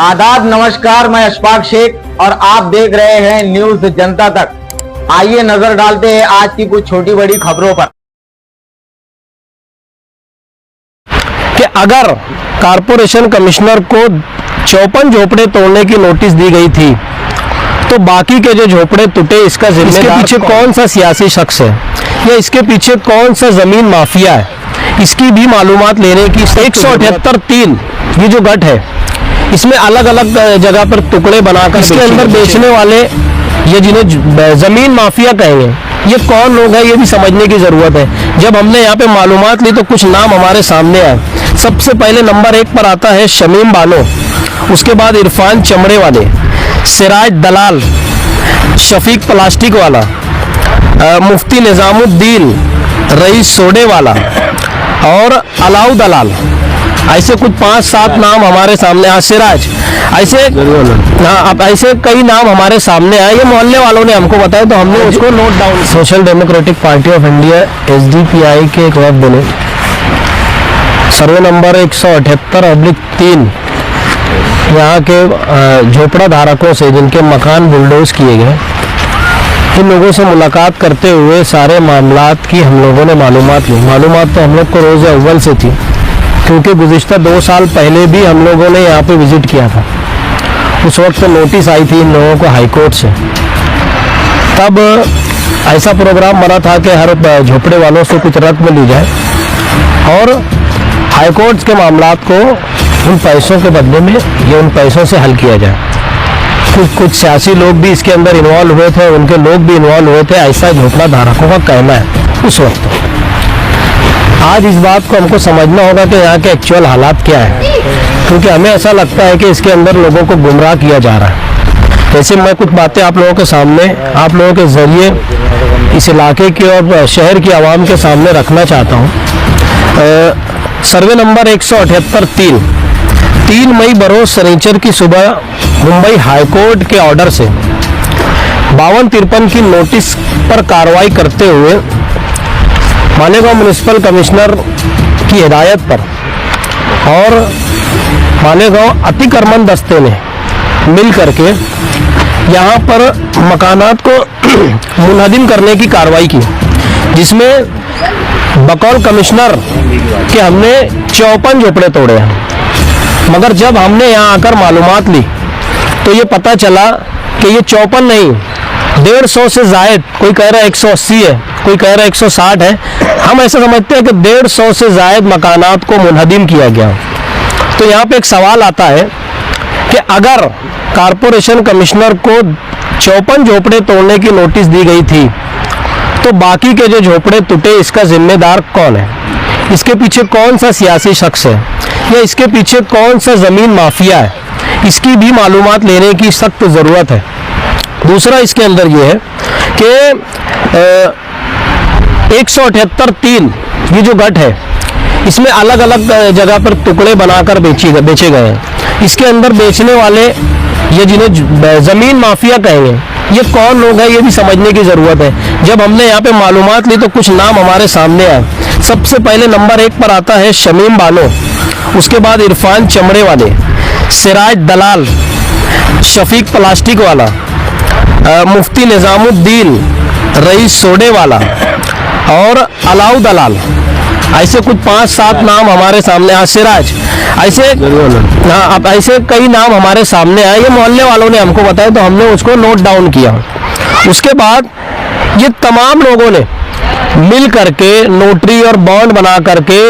आदाब, नमस्कार। मैं अशफाक शेख और आप देख रहे हैं न्यूज जनता तक। आइए नजर डालते हैं आज की कुछ छोटी बड़ी खबरों पर। कि अगर कारपोरेशन कमिश्नर को 54 झोपड़े तोड़ने की नोटिस दी गई थी तो बाकी के जो झोपड़े टूटे इसका जिम्मेदार इसके पीछे कौन सा सियासी शख्स है या इसके पीछे कौन सा जमीन माफिया है, इसकी भी मालूमात लेने की 178(3) ये जो गट है इसमें अलग अलग जगह पर टुकड़े बनाकर इसके अंदर बेचने वाले ये जिन्हें जमीन माफिया कहेंगे ये कौन लोग हैं ये भी समझने की जरूरत है। जब हमने यहाँ पे मालूमात ली तो कुछ नाम हमारे सामने आए। सबसे पहले नंबर 1 पर आता है शमीम बानो, उसके बाद इरफान चमड़े वाले, सिराज दलाल, शफीक प्लास्टिक वाला, मुफ्ती निजामुद्दीन, रईस सोडे वाला और अलाउ दलाल। ऐसे कुछ 5-7 नाम हमारे सामने सिराज, ऐसे अब ऐसे कई नाम हमारे सामने आए। ये मोहल्ले वालों ने हमको बताया तो हमने उसको note down. Social democratic party of India SDPI के एक वफद ने सर्वे नंबर 178/3 यहाँ के झोपड़ा धारकों से जिनके मकान बुलडोज किए गए इन लोगों से मुलाकात करते हुए सारे मामलात की हम लोगों ने मालूमात ली। मालूमात तो हम लोग को रोज़ अव्वल से थी क्योंकि गुज़िश्ता 2 साल पहले भी हम लोगों ने यहाँ पे विज़िट किया था। उस वक्त नोटिस आई थी इन लोगों को हाईकोर्ट से। तब ऐसा प्रोग्राम बना था कि हर झोपड़े वालों से कुछ रकम ली जाए और हाईकोर्ट के मामलात को उन पैसों के बदले में ये उन पैसों से हल किया जाए। कुछ सियासी लोग भी इसके अंदर इन्वॉल्व हुए थे, उनके लोग भी इन्वॉल्व हुए थे, ऐसा झोपड़ा धारकों का कहना है उस वक्त। आज इस बात को हमको समझना होगा कि यहाँ के एक्चुअल हालात क्या है, क्योंकि हमें ऐसा लगता है कि इसके अंदर लोगों को गुमराह किया जा रहा है। जैसे मैं कुछ बातें आप लोगों के सामने, आप लोगों के ज़रिए इस इलाके की और शहर की आवाम के सामने रखना चाहता हूँ। सर्वे नंबर 178/3 3 मई बरोज शनिचर की सुबह मुंबई हाईकोर्ट के ऑर्डर से 5253 की नोटिस पर कार्रवाई करते हुए मालेगांव म्युनिसिपल कमिश्नर की हिदायत पर और मालेगांव अतिक्रमण दस्ते ने मिल करके यहाँ पर मकानात को मुनहदिम करने की कार्रवाई की, जिसमें बकौल कमिश्नर के हमने 54 झोपड़े तोड़े हैं। मगर जब हमने यहाँ आकर मालूमात ली तो ये पता चला कि ये 54 नहीं, 150 से ज़ायद, कोई कह रहा है 180 है, कोई कह रहा है 160 है। हम ऐसा समझते हैं कि 150 से ज़ायद मकानात को मुनहदिम किया गया। तो यहाँ पे एक सवाल आता है कि अगर कारपोरेशन कमिश्नर को 54 झोपड़े तोड़ने की नोटिस दी गई थी तो बाकी के जो झोपड़े टूटे इसका जिम्मेदार कौन है, इसके पीछे कौन सा सियासी शख्स है या इसके पीछे कौन सा ज़मीन माफिया है, इसकी भी मालूमात लेने की सख्त ज़रूरत है। दूसरा इसके अंदर ये है कि 178/3 ये जो गट है इसमें अलग अलग जगह पर टुकड़े बनाकर बेचे गए हैं। इसके अंदर बेचने वाले ये जिन्हें ज़मीन माफिया कहेंगे ये कौन लोग हैं ये भी समझने की ज़रूरत है। जब हमने यहाँ पे मालूमात ली तो कुछ नाम हमारे सामने आए। सबसे पहले नंबर 1 पर आता है शमीम बानो, उसके बाद इरफान चमड़े वाले, सिराज दलाल, शफीक प्लास्टिक वाला, मुफ्ती निजामुद्दीन, रईस सोडे वाला और अलाउ दलाल। ऐसे कुछ 5-7 नाम हमारे सामने सिराज, ऐसे अब ऐसे कई नाम हमारे सामने आए। ये मोहल्ले वालों ने हमको बताया तो हमने उसको नोट डाउन किया। उसके बाद ये तमाम लोगों ने मिल करके नोटरी और बॉन्ड बना करके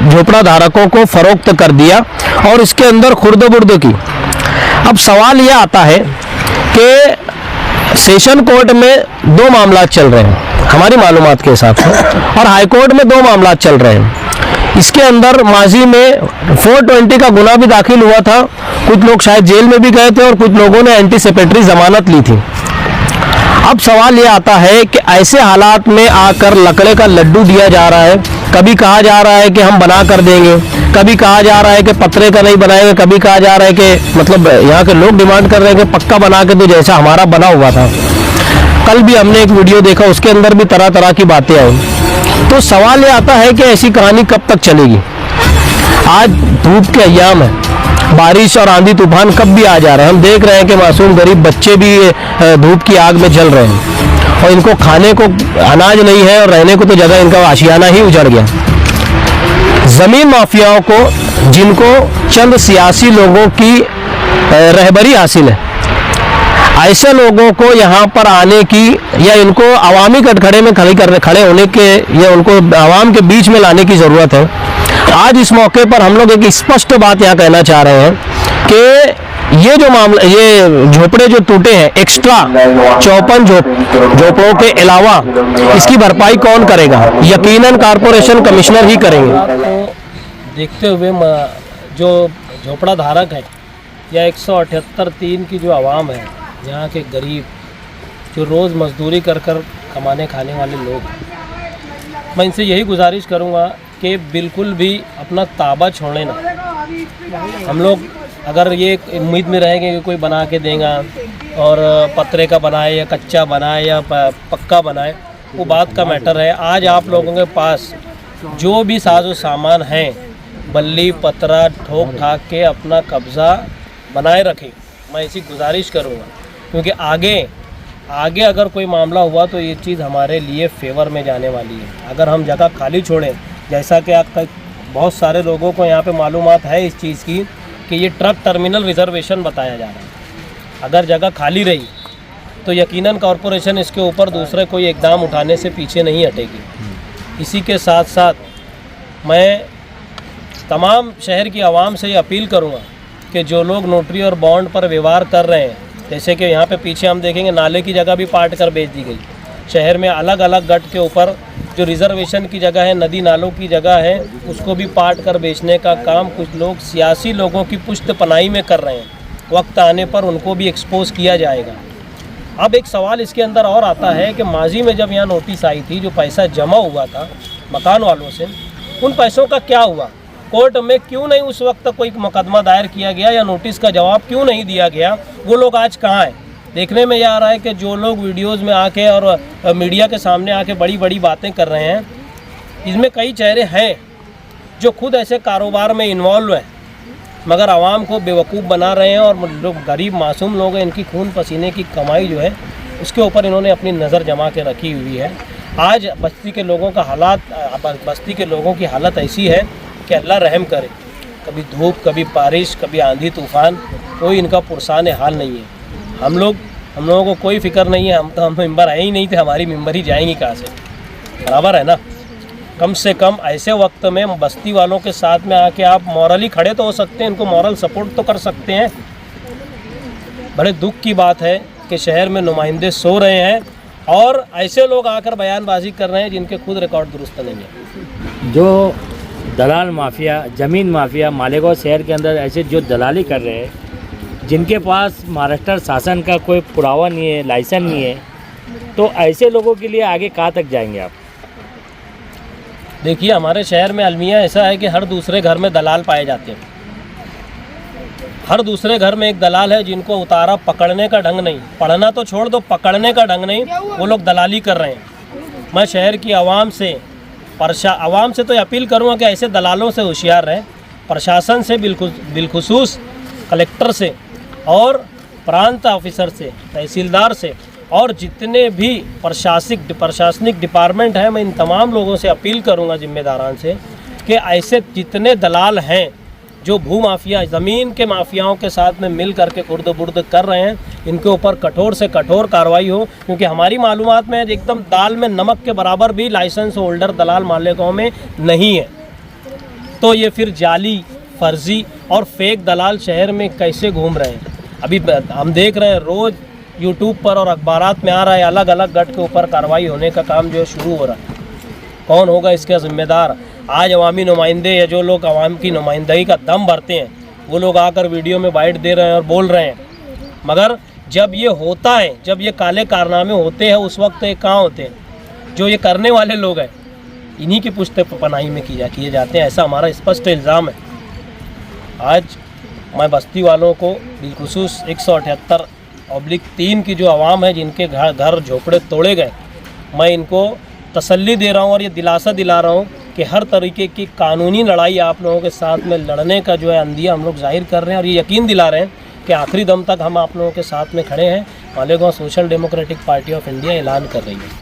झोपड़ा धारकों को फरोख्त कर दिया और इसके अंदर खुर्द-बुर्द की। अब सवाल ये आता है कि सेशन कोर्ट में 2 मामला चल रहे हैं हमारी मालूमात के हिसाब से और हाई कोर्ट में 2 मामला चल रहे हैं। इसके अंदर माजी में 420 का गुना भी दाखिल हुआ था, कुछ लोग शायद जेल में भी गए थे और कुछ लोगों ने एंटीसिपेटरी जमानत ली थी। अब सवाल ये आता है कि ऐसे हालात में आकर लकड़े का लड्डू दिया जा रहा है। कभी कहा जा रहा है कि हम बना कर देंगे, कभी कहा जा रहा है कि पत्रे का नहीं बनाएंगे, कभी कहा जा रहा है कि मतलब यहाँ के लोग डिमांड कर रहे हैं कि पक्का बना के दो जैसा हमारा बना हुआ था। कल भी हमने एक वीडियो देखा, उसके अंदर भी तरह तरह की बातें आई। तो सवाल ये आता है कि ऐसी कहानी कब तक चलेगी। आज धूप के अय्याम है, बारिश और आंधी तूफान कब भी आ जा रहे हैं। हम देख रहे हैं कि मासूम गरीब बच्चे भी धूप की आग में जल रहे हैं और इनको खाने को अनाज नहीं है और रहने को तो जगह इनका आशियाना ही उजड़ गया। ज़मीन माफियाओं को, जिनको चंद सियासी लोगों की रहबरी हासिल है, ऐसे लोगों को यहाँ पर आने की या इनको अवामी कटघरे में खड़े होने के या उनको आवाम के बीच में लाने की ज़रूरत है। आज इस मौके पर हम लोग एक स्पष्ट बात यहाँ कहना चाह रहे हैं कि ये जो मामला, ये झोपड़े जो टूटे हैं, एक्स्ट्रा 54 झोपड़ों के अलावा इसकी भरपाई कौन करेगा? यकीनन कारपोरेशन कमिश्नर ही करेंगे। देखते हुए जो झोपड़ा धारक है या 178(3) की जो आवाम है, यहाँ के गरीब जो रोज़ मजदूरी कर कमाने खाने वाले लोग हैं, मैं इनसे यही गुजारिश करूँगा कि बिल्कुल भी अपना ताबा छोड़े ना। हम लोग अगर ये उम्मीद में रहेंगे कि कोई बना के देगा और पत्रे का बनाए या कच्चा बनाए या पक्का बनाए, वो बात का मैटर है। आज आप लोगों के पास जो भी साजो सामान है, बल्ली पतरा ठोक ठाक के अपना कब्ज़ा बनाए रखें, मैं ऐसी गुजारिश करूँगा। क्योंकि आगे अगर कोई मामला हुआ तो ये चीज़ हमारे लिए फेवर में जाने वाली है। अगर हम जगह खाली छोड़ें, जैसा कि आपका बहुत सारे लोगों को यहाँ पे मालूमात है इस चीज़ की कि ये ट्रक टर्मिनल रिजर्वेशन बताया जा रहा है, अगर जगह खाली रही तो यकीनन कॉरपोरेशन इसके ऊपर दूसरे कोई इकदाम उठाने से पीछे नहीं हटेगी। इसी के साथ साथ मैं तमाम शहर की आवाम से ये अपील करूँगा कि जो लोग नोटरी और बॉन्ड पर व्यवहार कर रहे हैं, जैसे कि यहाँ पे पीछे हम देखेंगे नाले की जगह भी पाट कर बेच दी गई। शहर में अलग अलग गट के ऊपर जो रिजर्वेशन की जगह है, नदी नालों की जगह है, उसको भी पाट कर बेचने का काम कुछ लोग सियासी लोगों की पुष्ट पनाही में कर रहे हैं। वक्त आने पर उनको भी एक्सपोज किया जाएगा। अब एक सवाल इसके अंदर और आता है कि माजी में जब यहाँ नोटिस आई थी, जो पैसा जमा हुआ था मकान वालों से, उन पैसों का क्या हुआ? कोर्ट में क्यों नहीं उस वक्त कोई मुकदमा दायर किया गया या नोटिस का जवाब क्यों नहीं दिया गया? वो लोग आज कहाँ हैं? देखने में यह आ रहा है कि जो लोग वीडियोस में आके और मीडिया के सामने आके बड़ी बड़ी बातें कर रहे हैं, इसमें कई चेहरे हैं जो खुद ऐसे कारोबार में इन्वॉल्व हैं, मगर आवाम को बेवकूफ़ बना रहे हैं। और जो गरीब मासूम लोग हैं, इनकी खून पसीने की कमाई जो है उसके ऊपर इन्होंने अपनी नज़र जमा के रखी हुई है। आज बस्ती के लोगों की हालत ऐसी है कि अल्लाह रहम करे। कभी धूप, कभी बारिश, कभी आंधी तूफ़ान, कोई इनका पुरसान हाल नहीं है। हम लोगों को कोई फिक्र नहीं है। हम मेंबर आए ही नहीं थे, हमारी मेंबर ही जाएंगी कहाँ से? बराबर है ना। कम से कम ऐसे वक्त में बस्ती वालों के साथ में आके आप मॉरली खड़े तो हो सकते हैं, इनको मॉरल सपोर्ट तो कर सकते हैं। बड़े दुख की बात है कि शहर में नुमाइंदे सो रहे हैं और ऐसे लोग आकर बयानबाजी कर रहे हैं जिनके खुद रिकॉर्ड दुरुस्त नहीं है। जो दलाल माफिया, ज़मीन माफिया मालेगांव शहर के अंदर ऐसे जो दलाली कर रहे हैं, जिनके पास महाराष्ट्र शासन का कोई पुरावा नहीं है, लाइसेंस नहीं है, तो ऐसे लोगों के लिए आगे कहाँ तक जाएंगे आप? देखिए, हमारे शहर में अलमिया ऐसा है कि हर दूसरे घर में दलाल पाए जाते हैं। हर दूसरे घर में एक दलाल है जिनको उतारा पकड़ने का ढंग नहीं, पढ़ना तो छोड़ दो, पकड़ने का ढंग नहीं, वो लोग दलाली कर रहे हैं। मैं शहर की आवाम से तो अपील करूँगा कि ऐसे दलालों से होशियार रहें। प्रशासन से बिलखुसूस कलेक्टर से और प्रांत ऑफिसर से, तहसीलदार से और जितने भी प्रशासनिक डिपार्टमेंट हैं, मैं इन तमाम लोगों से अपील करूंगा, जिम्मेदारान से, कि ऐसे जितने दलाल हैं जो भू माफिया, ज़मीन के माफियाओं के साथ में मिल करके खुर्द बुर्द कर रहे हैं, इनके ऊपर कठोर से कठोर कार्रवाई हो। क्योंकि हमारी मालूमात में एकदम दाल में नमक के बराबर भी लाइसेंस होल्डर दलाल मालेगांव में नहीं है। तो ये फिर जाली, फर्जी और फेक दलाल शहर में कैसे घूम रहे हैं? अभी हम देख रहे हैं, रोज़ यूट्यूब पर और अखबारात में आ रहा है, अलग अलग गट के ऊपर कार्रवाई होने का काम जो शुरू हो रहा है। कौन होगा इसका जिम्मेदार? आज अवामी नुमाइंदे या जो लोग अवाम की नुमाइंदगी का दम भरते हैं, वो लोग आकर वीडियो में बाइट दे रहे हैं और बोल रहे हैं, मगर जब ये होता है, जब ये काले कारनामे होते हैं, उस वक्त ये कहाँ होते हैं? जो ये करने वाले लोग हैं, इन्हीं की पुश्त पनाही में किए जाते हैं। ऐसा हमारा स्पष्ट इल्ज़ाम है। आज मैं बस्ती वालों को बिलखुसूस 178/3 की जो आवाम है, जिनके घर झोपड़े तोड़े गए, मैं इनको तसल्ली दे रहा हूँ और ये दिलासा दिला रहा हूँ कि हर तरीके की कानूनी लड़ाई आप लोगों के साथ में लड़ने का जो है अंदिया हम लोग जाहिर कर रहे हैं और ये यकीन दिला रहे हैं कि आखिरी दम तक हम आप लोगों के साथ में खड़े हैं। Malegaon social democratic party of India ऐलान कर रही है।